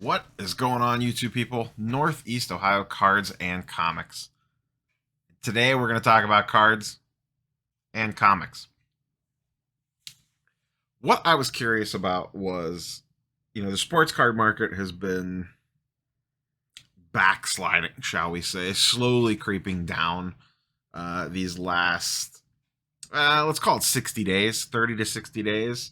What is going on, YouTube people? Northeast Ohio cards and comics. Today we're going to talk about cards and comics. What I was curious about was, the sports card market has been backsliding, shall we say, slowly creeping down these last, let's call it 60 days, 30 to 60 days.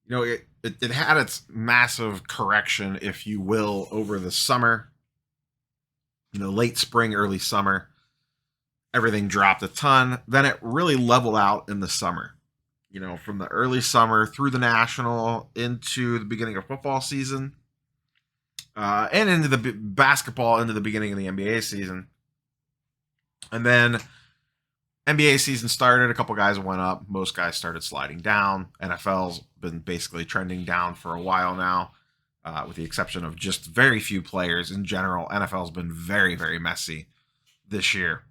It had its massive correction, if you will, over the summer. Late spring, early summer. Everything dropped a ton. Then it really leveled out in the summer. From the early summer through the national into the beginning of football season, and into the basketball, into the beginning of the NBA season. And then NBA season started, a couple guys went up, most guys started sliding down. NFL's been basically trending down for a while now, with the exception of just very few players. In general, NFL's been very, very messy this year.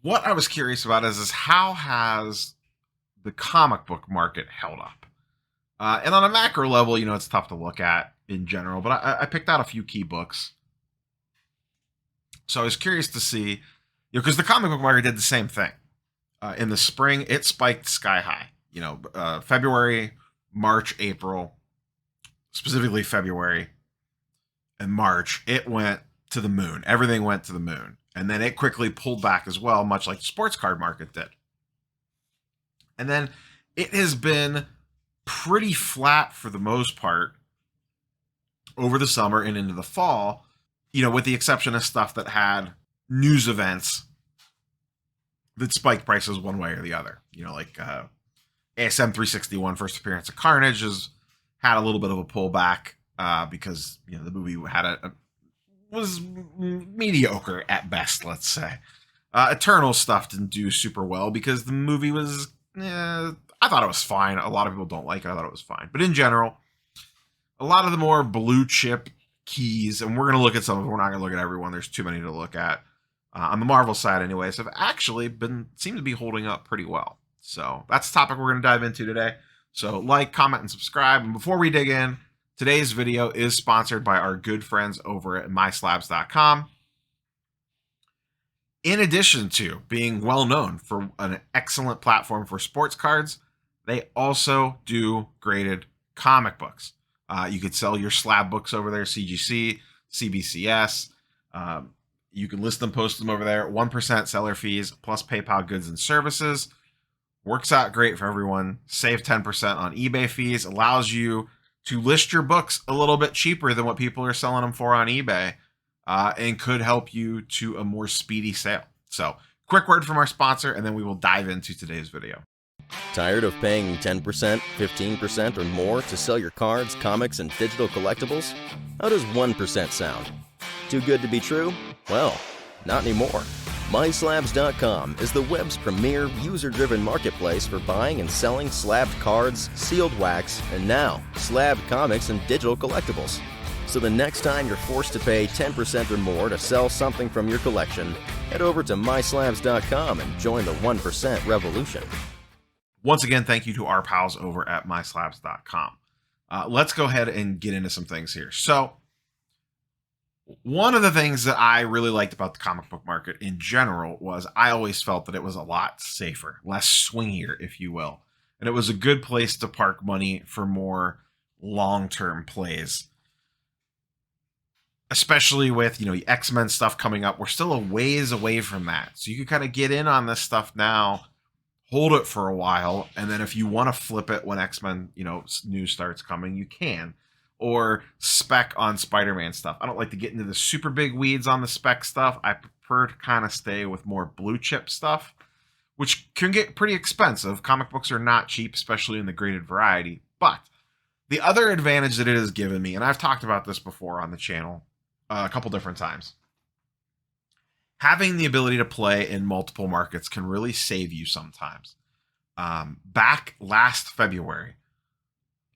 What I was curious about is how has the comic book market held up? And on a macro level, it's tough to look at in general, but I picked out a few key books. So I was curious to see, because the comic book market did the same thing. In the spring, it spiked sky high. February, March, April, specifically February and March, it went to the moon. Everything went to the moon. And then it quickly pulled back as well, much like the sports card market did. And then it has been pretty flat for the most part over the summer and into the fall, with the exception of stuff that had news events that spiked prices one way or the other. Like ASM 361 First Appearance of Carnage has had a little bit of a pullback because the movie was mediocre at best, let's say. Eternal stuff didn't do super well because the movie was, I thought it was fine. A lot of people don't like it. I thought it was fine. But in general, a lot of the more blue chip keys, and we're going to look at some of them. We're not going to look at everyone. There's too many to look at. On the Marvel side anyways, have actually seem to be holding up pretty well. So that's the topic we're going to dive into today. So like, comment, and subscribe. And before we dig in, today's video is sponsored by our good friends over at MySlabs.com. In addition to being well known for an excellent platform for sports cards, they also do graded comic books. You could sell your slab books over there, CGC, CBCS. You can list them, post them over there. 1% seller fees plus PayPal goods and services. Works out great for everyone. Save 10% on eBay fees. Allows you to list your books a little bit cheaper than what people are selling them for on eBay, and could help you to a more speedy sale. So, quick word from our sponsor, and then we will dive into today's video. Tired of paying 10%, 15%, or more to sell your cards, comics, and digital collectibles? How does 1% sound? Too good to be true? Well, not anymore. MySlabs.com is the web's premier user-driven marketplace for buying and selling slabbed cards, sealed wax, and now slabbed comics and digital collectibles. So the next time you're forced to pay 10% or more to sell something from your collection, head over to MySlabs.com and join the 1% revolution. Once again, thank you to our pals over at MySlabs.com. Let's go ahead and get into some things here. So, one of the things that I really liked about the comic book market in general was I always felt that it was a lot safer, less swingier, if you will. And it was a good place to park money for more long-term plays. Especially with, the X-Men stuff coming up. We're still a ways away from that. So you can kind of get in on this stuff now, hold it for a while, and then if you want to flip it when X-Men, news starts coming, you can. Or spec on Spider-Man stuff. I don't like to get into the super big weeds on the spec stuff. I prefer to kind of stay with more blue chip stuff, which can get pretty expensive. Comic books are not cheap, especially in the graded variety. But the other advantage that it has given me, and I've talked about this before on the channel a couple different times, having the ability to play in multiple markets can really save you sometimes. Back last February,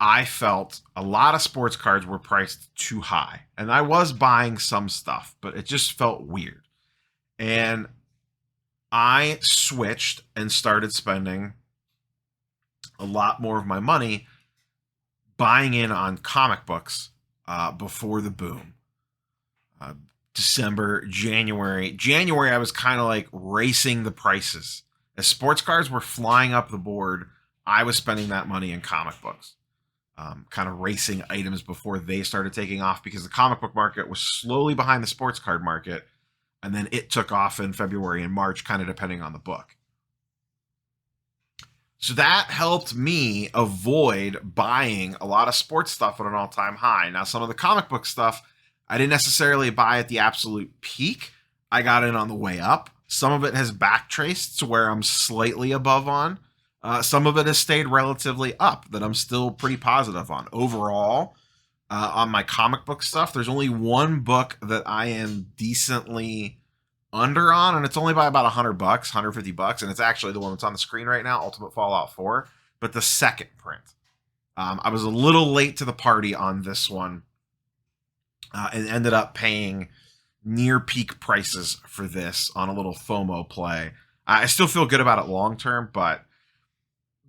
I felt a lot of sports cards were priced too high. And I was buying some stuff, but it just felt weird. And I switched and started spending a lot more of my money buying in on comic books before the boom. December, January. January, I was kind of like racing the prices. As sports cards were flying up the board, I was spending that money in comic books. Kind of racing items before they started taking off, because the comic book market was slowly behind the sports card market. And then it took off in February and March, kind of depending on the book. So that helped me avoid buying a lot of sports stuff at an all-time high. Now, some of the comic book stuff, I didn't necessarily buy at the absolute peak. I got in on the way up. Some of it has backtraced to where I'm slightly above on. Some of it has stayed relatively up that I'm still pretty positive on. Overall, on my comic book stuff, there's only one book that I am decently under on, and it's only by about $100, $150, and it's actually the one that's on the screen right now, Ultimate Fallout 4, but the second print. I was a little late to the party on this one, and ended up paying near peak prices for this on a little FOMO play. I still feel good about it long term, but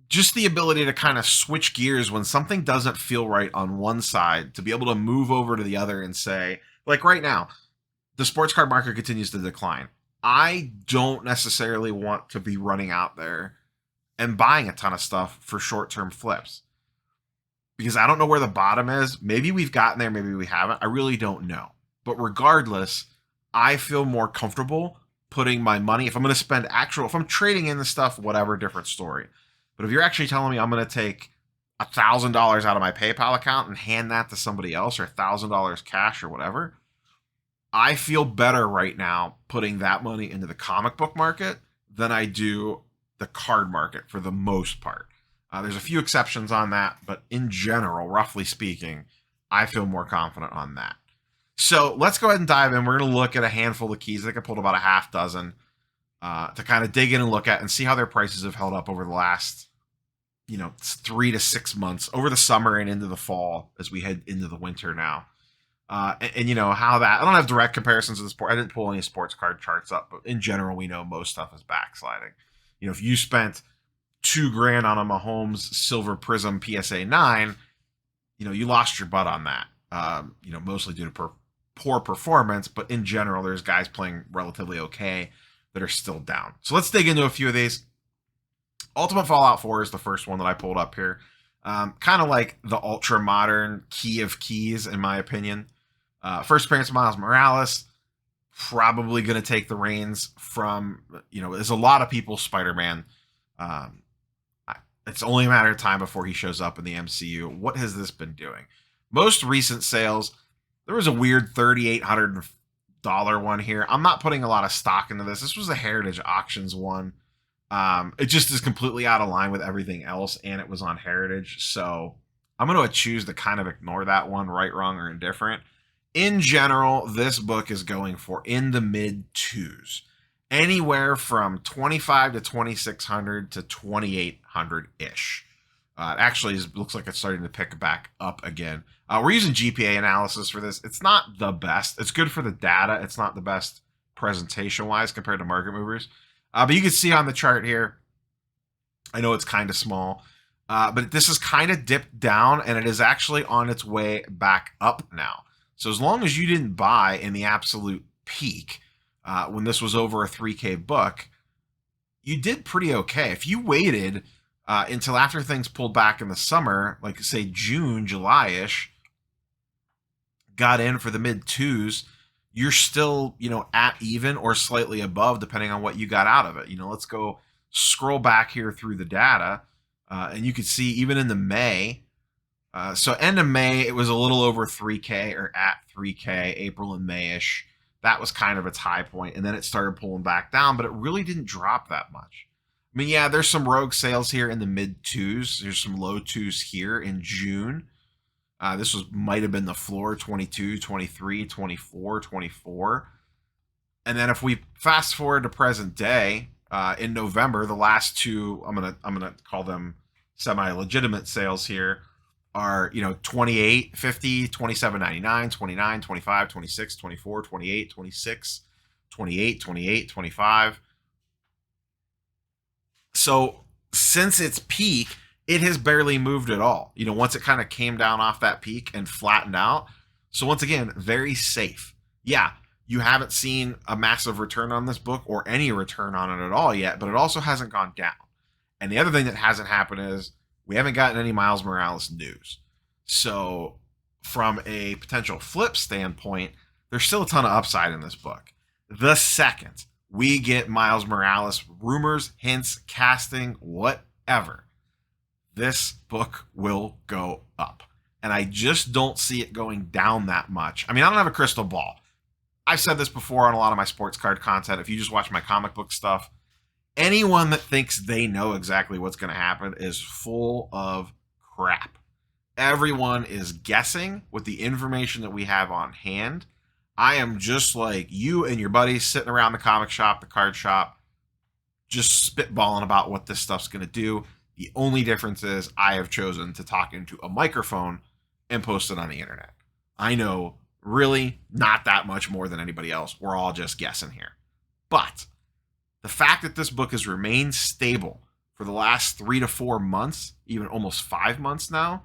just the ability to kind of switch gears when something doesn't feel right on one side, to be able to move over to the other and say, like right now, the sports card market continues to decline. I don't necessarily want to be running out there and buying a ton of stuff for short-term flips, because I don't know where the bottom is. Maybe we've gotten there, maybe we haven't. I really don't know. But regardless, I feel more comfortable putting my money, if I'm going to spend if I'm trading in the stuff, whatever, different story. But if you're actually telling me I'm going to take $1,000 out of my PayPal account and hand that to somebody else, or $1,000 cash or whatever, I feel better right now putting that money into the comic book market than I do the card market for the most part. There's a few exceptions on that, but in general, roughly speaking, I feel more confident on that. So let's go ahead and dive in. We're going to look at a handful of keys. I think I pulled about a half dozen to kind of dig in and look at and see how their prices have held up over the last, 3 to 6 months, over the summer and into the fall as we head into the winter now. And how that, I don't have direct comparisons to the sport. I didn't pull any sports card charts up, but in general, we know most stuff is backsliding. If you spent $2,000 on a Mahomes Silver Prism PSA 9, you lost your butt on that. Mostly due to poor performance, but in general, there's guys playing relatively okay that are still down. So let's dig into a few of these. Ultimate Fallout 4 is the first one that I pulled up here. Kind of like the ultra modern key of keys, in my opinion. First appearance of Miles Morales, probably going to take the reins from, there's a lot of people Spider-Man. It's only a matter of time before he shows up in the MCU. What has this been doing? Most recent sales, there was a weird $3,800 one here. I'm not putting a lot of stock into this. This was a Heritage Auctions one. It just is completely out of line with everything else, and it was on Heritage. So I'm going to choose to kind of ignore that one, right, wrong, or indifferent. In general, this book is going for in the mid twos, anywhere from 25 to 2,600 to 2,800 ish. It actually looks like it's starting to pick back up again. We're using GPA analysis for this. It's not the best. It's good for the data. It's not the best presentation wise compared to market movers. But you can see on the chart here, I know it's kind of small, but this is kind of dipped down, and it is actually on its way back up now. So as long as you didn't buy in the absolute peak when this was over a 3K book, you did pretty okay. If you waited until after things pulled back in the summer, like say June, July-ish, got in for the mid twos, you're still, at even or slightly above, depending on what you got out of it. Let's go scroll back here through the data, and you can see even in the May, so end of May, it was a little over 3K or at 3K, April and May-ish. That was kind of its high point, and then it started pulling back down, but it really didn't drop that much. I mean, yeah, there's some rogue sales here in the mid twos. There's some low twos here in June. This might have been the floor, 22, 23, 24, 24. And then if we fast forward to present day, in November, the last two, I'm gonna call them semi-legitimate sales here, are 28, 50, 27.99, 29, 25, 26, 24, 28, 26, 28, 28, 25. So since its peak, it has barely moved at all. Once it kind of came down off that peak and flattened out. So once again, very safe. Yeah, you haven't seen a massive return on this book or any return on it at all yet, but it also hasn't gone down. And the other thing that hasn't happened is we haven't gotten any Miles Morales news. So from a potential flip standpoint, there's still a ton of upside in this book. The second we get Miles Morales rumors, hints, casting, whatever, this book will go up. And I just don't see it going down that much. I mean, I don't have a crystal ball. I've said this before on a lot of my sports card content. If you just watch my comic book stuff, anyone that thinks they know exactly what's going to happen is full of crap. Everyone is guessing with the information that we have on hand. I am just like you and your buddies sitting around the comic shop, the card shop, just spitballing about what this stuff's going to do. The only difference is I have chosen to talk into a microphone and post it on the internet. I know really not that much more than anybody else. We're all just guessing here. But the fact that this book has remained stable for the last 3 to 4 months, even almost 5 months now,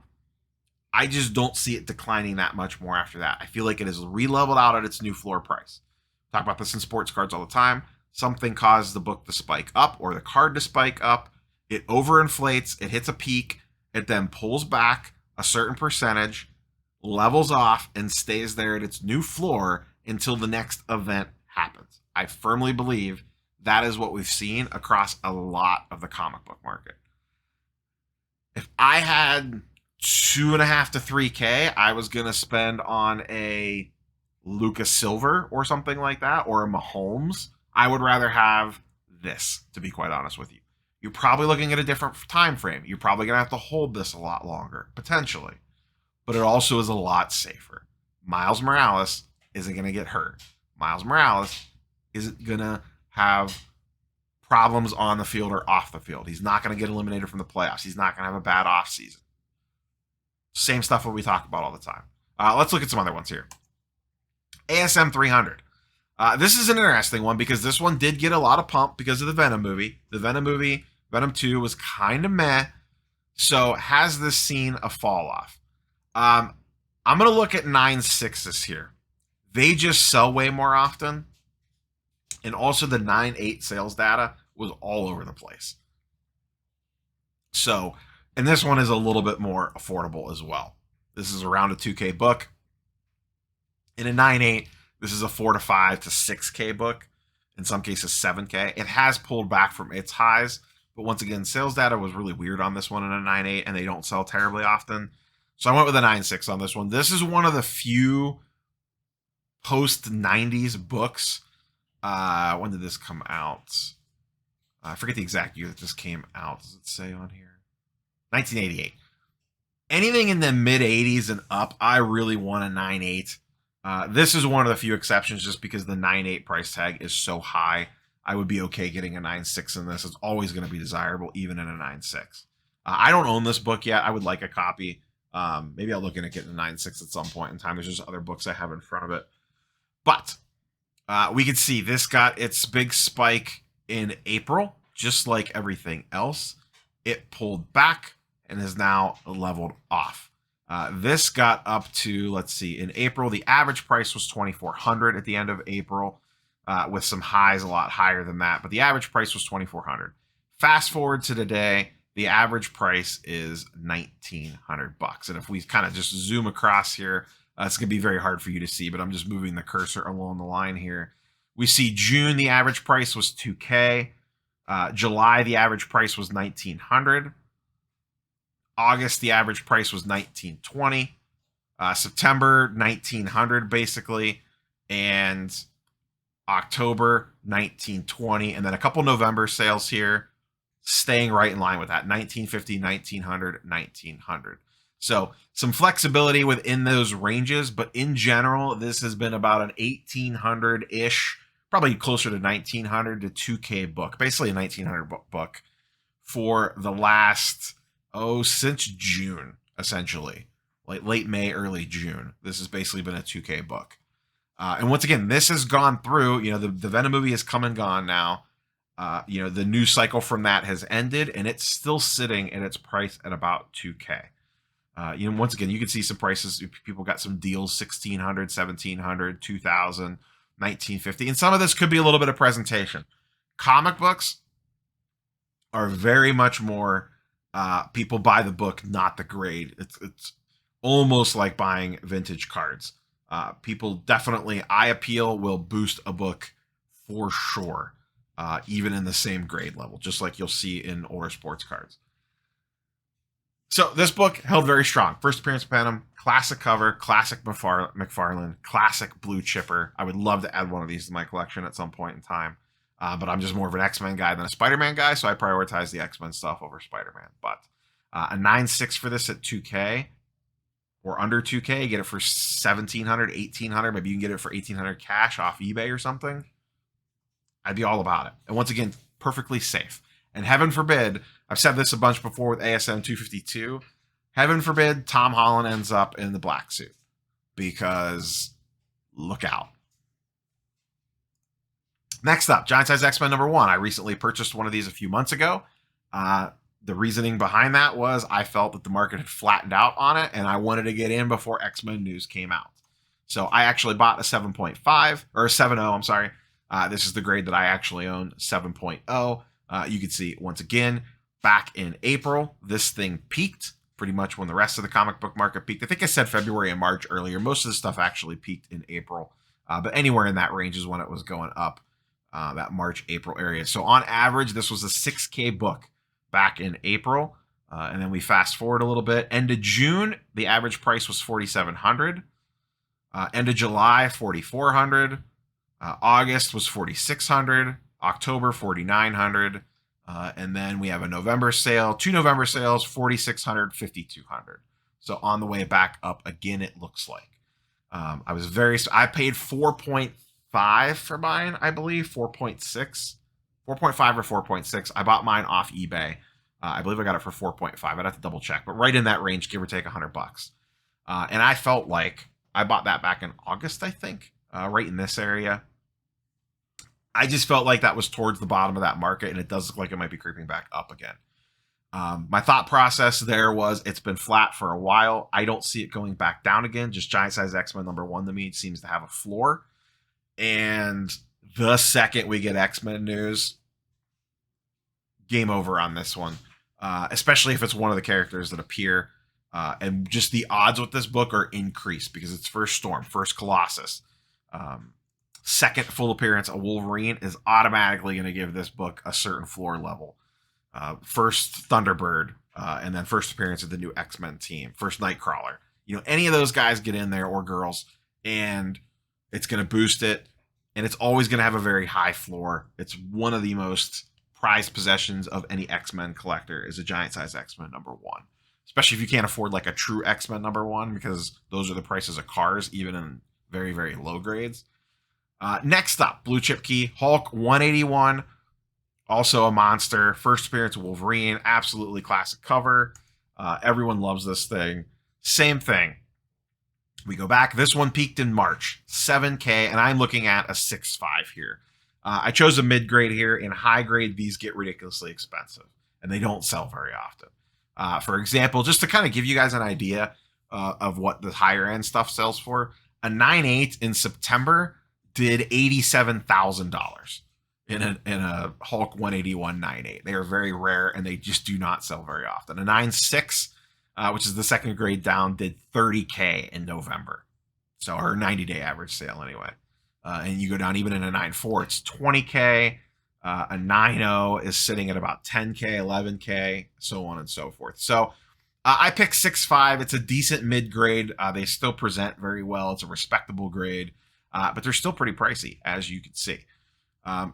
I just don't see it declining that much more after that. I feel like it is re-leveled out at its new floor price. Talk about this in sports cards all the time. Something caused the book to spike up or the card to spike up. It overinflates, it hits a peak, it then pulls back a certain percentage, levels off, and stays there at its new floor until the next event happens. I firmly believe that is what we've seen across a lot of the comic book market. If I had 2.5 to 3K, I was going to spend on a Lucas Silver or something like that, or a Mahomes. I would rather have this, to be quite honest with you. You're probably looking at a different time frame. You're probably going to have to hold this a lot longer, potentially. But it also is a lot safer. Miles Morales isn't going to get hurt. Miles Morales isn't going to have problems on the field or off the field. He's not going to get eliminated from the playoffs. He's not going to have a bad offseason. Same stuff that we talk about all the time. Let's look at some other ones here. ASM 300. This is an interesting one because this one did get a lot of pump because of the Venom movie. The Venom movie, Venom 2, was kind of meh. So has this seen a fall off? I'm going to look at 9.6s here. They just sell way more often. And also the 9.8 sales data was all over the place. So, and this one is a little bit more affordable as well. This is around a 2K book. In a 9.8, this is a 4 to 5 to 6K book. In some cases, 7K. It has pulled back from its highs. But once again, sales data was really weird on this one in a 9.8, and they don't sell terribly often. So I went with a 9.6 on this one. This is one of the few post-90s books. When did this come out? I forget the exact year that this came out. Does it say on here? 1988. Anything in the mid-80s and up, I really want a 9.8. This is one of the few exceptions just because the 9.8 price tag is so high. I would be okay getting a 9.6 in this. It's always going to be desirable, even in a 9.6. I don't own this book yet. I would like a copy. Maybe I'll look into getting a 9.6 at some point in time. There's just other books I have in front of it. But we can see this got its big spike in April, just like everything else. It pulled back and is now leveled off. This got up to, let's see, in April, the average price was $2,400 at the end of April, with some highs a lot higher than that. But the average price was $2,400. Fast forward to today, the average price is $1,900. And if we kind of just zoom across here, it's going to be very hard for you to see, but I'm just moving the cursor along the line here. We see June, the average price was $2K. July, the average price was $1,900. August, the average price was $1,920. September, $1,900 basically. And October, $1,920. And then a couple November sales here, staying right in line with that. $1,950, $1,900, $1,900. So some flexibility within those ranges, but in general, this has been about an 1,800-ish, probably closer to 1,900 to 2K book, basically a 1,900 book for the last, since June, essentially, like late May, early June. This has basically been a 2K book. And once again, this has gone through, the Venom movie has come and gone now. The news cycle from that has ended, and it's still sitting at its price at about 2K. Once again, you can see some prices. People got some deals, 1,600, 1,700, 2,000, 1950. And some of this could be a little bit of presentation. Comic books are very much more people buy the book, not the grade. It's almost like buying vintage cards. People definitely, eye appeal will boost a book for sure, even in the same grade level, just like you'll see in older sports cards. So this book held very strong. First appearance of Venom, classic cover, classic McFarlane, classic blue chipper. I would love to add one of these to my collection at some point in time. But I'm just more of an X-Men guy than a Spider-Man guy, so I prioritize the X-Men stuff over Spider-Man. But a 9.6 for this at 2K or under 2K, you get it for 1,700, 1,800. Maybe you can get it for 1,800 cash off eBay or something. I'd be all about it. And once again, perfectly safe. And heaven forbid, I've said this a bunch before with ASM 252, heaven forbid Tom Holland ends up in the black suit, because look out. Next up, Giant Size X-Men #1. I recently purchased one of these a few months ago. The reasoning behind that was I felt that the market had flattened out on it, and I wanted to get in before X-Men news came out. So I actually bought a 7.5, or a 7.0, I'm sorry. This is the grade that I actually own, 7.0. You can see, once again, back in April, this thing peaked pretty much when the rest of the comic book market peaked. I think I said February and March earlier. Most of the stuff actually peaked in April, but anywhere in that range is when it was going up, that March, April area. So on average, this was a 6K book back in April. And then we fast forward a little bit. End of June, the average price was $4,700. End of July, $4,400. August was $4,600. October, $4,900. And then we have a November sale, 2 November sales, $4,600, $5,200. So on the way back up again, it looks like. I paid 4.5 for mine, I believe, 4.6, 4.5 or 4.6. I bought mine off eBay. I believe I got it for 4.5. I'd have to double check, but right in that range, give or take $100. And I felt like I bought that back in August, I think, right in this area. I just felt like that was towards the bottom of that market, and it does look like it might be creeping back up again. My thought process there was it's been flat for a while. I don't see it going back down again. Just Giant Size X-Men #1 to me seems to have a floor. And the second we get X-Men news, game over on this one. Especially if it's one of the characters that appear. And just the odds with this book are increased because it's first Storm, first Colossus. Second full appearance of Wolverine is automatically going to give this book a certain floor level. First Thunderbird, and then first appearance of the new X-Men team, first Nightcrawler. Any of those guys get in there, or girls, and it's going to boost it, and it's always going to have a very high floor. It's one of the most prized possessions of any X-Men collector is a Giant Size X-Men #1. Especially if you can't afford like a true X-Men #1, because those are the prices of cars, even in very, very low grades. Next up, Blue Chip Key, Hulk 181. Also a monster. First appearance of Wolverine. Absolutely classic cover. Everyone loves this thing. Same thing. We go back. This one peaked in March. 7K, and I'm looking at a 6.5 here. I chose a mid-grade here. In high grade, these get ridiculously expensive, and they don't sell very often. For example, just to kind of give you guys an idea of what the higher end stuff sells for, a 9.8 in September did $87,000 in a Hulk 181 9.8. They are very rare, and they just do not sell very often. A 9.6, which is the second grade down, did $30K in November. So her 90-day average sale anyway. And you go down even in a 9.4, it's $20K. A 9.0 is sitting at about $10K, $11K, so on and so forth. So I picked 6.5. It's a decent mid-grade. They still present very well. It's a respectable grade, but they're still pretty pricey, as you can see.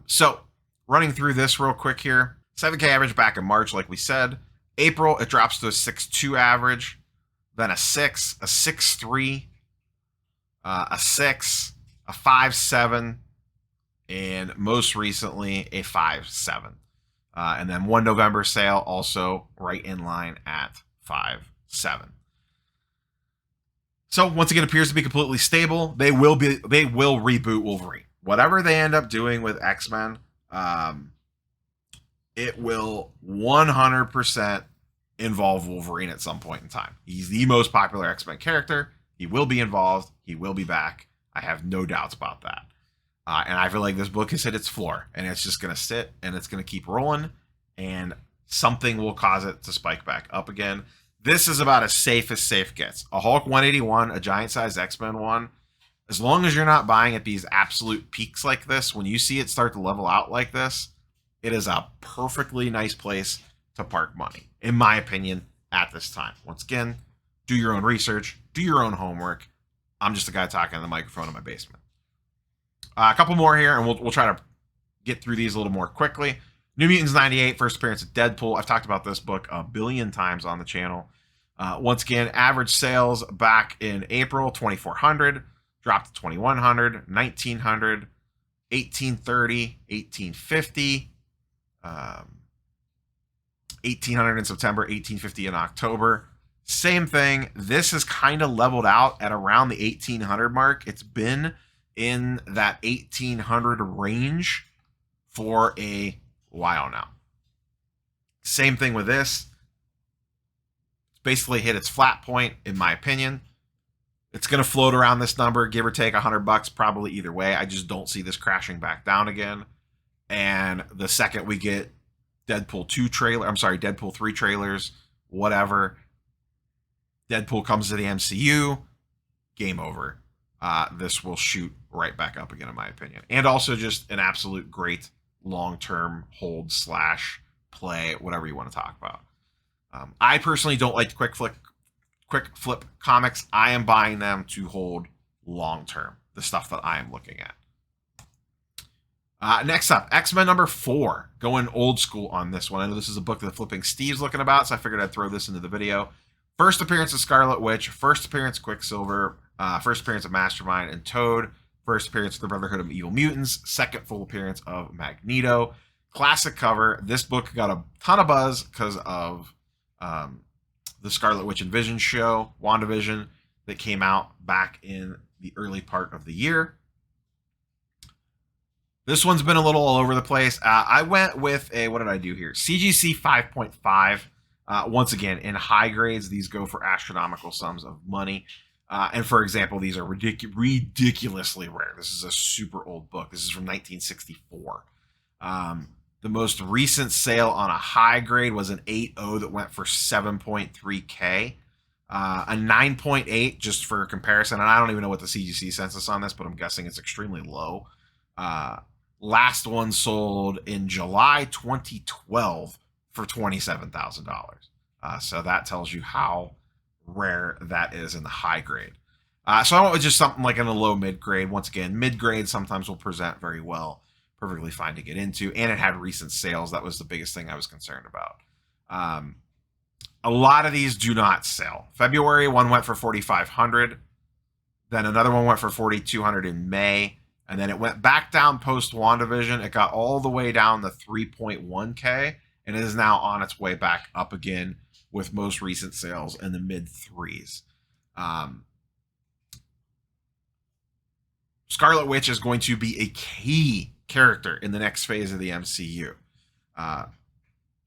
So running through this real quick here, 7K average back in March, like we said. April, it drops to a 6.2 average, then a 6, a 6.3, a 6, a 5.7, and most recently a 5.7. And then one November sale, also right in line at 5.7. So once again, appears to be completely stable. They will reboot Wolverine. Whatever they end up doing with X-Men, it will 100% involve Wolverine at some point in time. He's the most popular X-Men character. He will be involved. He will be back. I have no doubts about that. And I feel like this book has hit its floor, and it's just going to sit, and it's going to keep rolling, and something will cause it to spike back up again. This is about as safe gets. A Hulk 181, a giant-sized X-Men one. As long as you're not buying at these absolute peaks like this, when you see it start to level out like this, it is a perfectly nice place to park money, in my opinion, at this time. Once again, do your own research, do your own homework. I'm just a guy talking on the microphone in my basement. A couple more here, and we'll try to get through these a little more quickly. New Mutants 98, first appearance of Deadpool. I've talked about this book a billion times on the channel. Once again, average sales back in April, 2,400, dropped to 2,100, 1,900, 1,830, 1,850, 1,800 in September, 1,850 in October. Same thing. This has kind of leveled out at around the 1,800 mark. It's been in that 1,800 range for a while now. Same thing with this. It's basically hit its flat point, in my opinion. It's going to float around this number, give or take $100, probably either way. I just don't see this crashing back down again. And the second we get Deadpool 3 trailers, whatever, Deadpool comes to the MCU, game over. This will shoot right back up again, in my opinion. And also just an absolute great long-term hold / play, whatever you want to talk about. I personally don't like quick flip comics. I am buying them to hold long-term, the stuff that I am looking at. Next up, X-Men number 4. Going old school on this one. I know this is a book that Flipping Steve's looking about, so I figured I'd throw this into the video. First appearance of Scarlet Witch, first appearance of Quicksilver, first appearance of Mastermind and Toad, first appearance of the Brotherhood of Evil Mutants, second full appearance of Magneto. Classic cover. This book got a ton of buzz because of the Scarlet Witch and Vision show, WandaVision, that came out back in the early part of the year. This one's been a little all over the place. I went with what did I do here? CGC 5.5. Once again, in high grades, these go for astronomical sums of money. And for example, these are ridiculously rare. This is a super old book. This is from 1964. The most recent sale on a high grade was an 8.0 that went for 7.3K. A 9.8, just for comparison, and I don't even know what the CGC census on this, but I'm guessing it's extremely low. Last one sold in July 2012 for $27,000. So that tells you how rare that is in the high grade. So I went with just something like in a low mid grade. Once again, mid grade sometimes will present very well, perfectly fine to get into, and it had recent sales. That was the biggest thing I was concerned about. A lot of these do not sell. February, one went for $4,500. Then another one went for $4,200 in May. And then it went back down post WandaVision. It got all the way down to 3.1K. And it is now on its way back up again with most recent sales in the mid threes. Scarlet Witch is going to be a key character in the next phase of the MCU.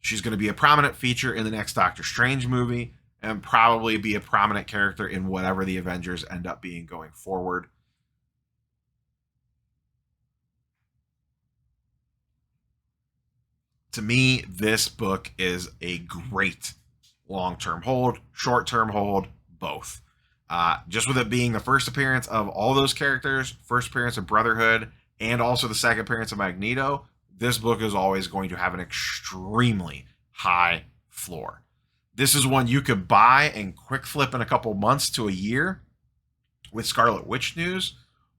She's going to be a prominent feature in the next Doctor Strange movie and probably be a prominent character in whatever the Avengers end up being going forward. To me, this book is a great long-term hold, short-term hold, both. Just with it being the first appearance of all those characters, first appearance of Brotherhood, and also the second appearance of Magneto, this book is always going to have an extremely high floor. This is one you could buy and quick flip in a couple months to a year with Scarlet Witch news,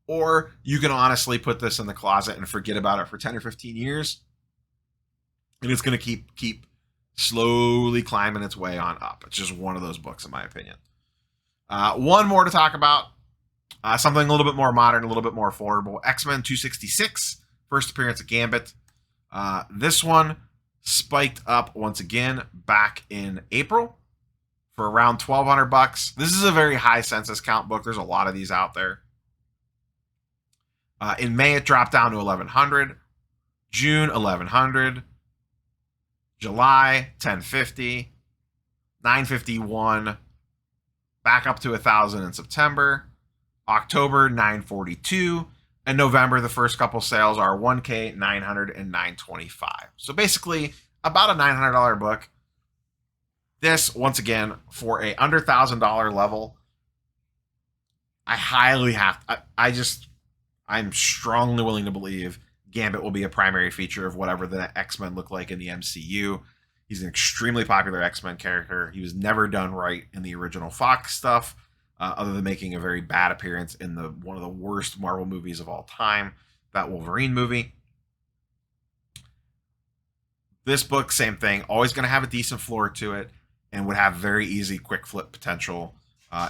or you can honestly put this in the closet and forget about it for 10 or 15 years. And it's going to keep slowly climbing its way on up. It's just one of those books, in my opinion. One more to talk about. Something a little bit more modern, a little bit more affordable. X-Men 266, first appearance of Gambit. This one spiked up once again back in April for around $1,200. This is a very high census count book. There's a lot of these out there. In May, it dropped down to $1,100. June, $1,100. July 1050, 951, back up to 1,000 in September, October 942, and November the first couple sales are 1K, 900, and 925. So basically about a $900 book. This, once again, for a under $1,000 level, I highly have. I'm strongly willing to believe Gambit will be a primary feature of whatever the X-Men look like in the MCU. He's an extremely popular X-Men character. He was never done right in the original Fox stuff, other than making a very bad appearance in the one of the worst Marvel movies of all time, that Wolverine movie. This book, same thing, always going to have a decent floor to it, and would have very easy quick flip potential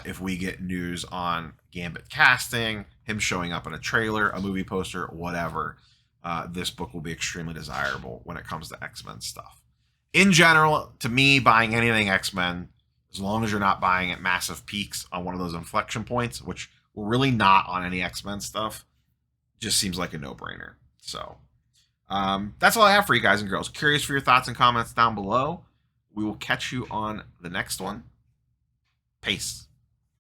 if we get news on Gambit casting, him showing up in a trailer, a movie poster, whatever. This book will be extremely desirable when it comes to X-Men stuff. In general, to me, buying anything X-Men, as long as you're not buying at massive peaks on one of those inflection points, which we're really not on any X-Men stuff, just seems like a no-brainer. So that's all I have for you guys and girls. Curious for your thoughts and comments down below. We will catch you on the next one. Peace.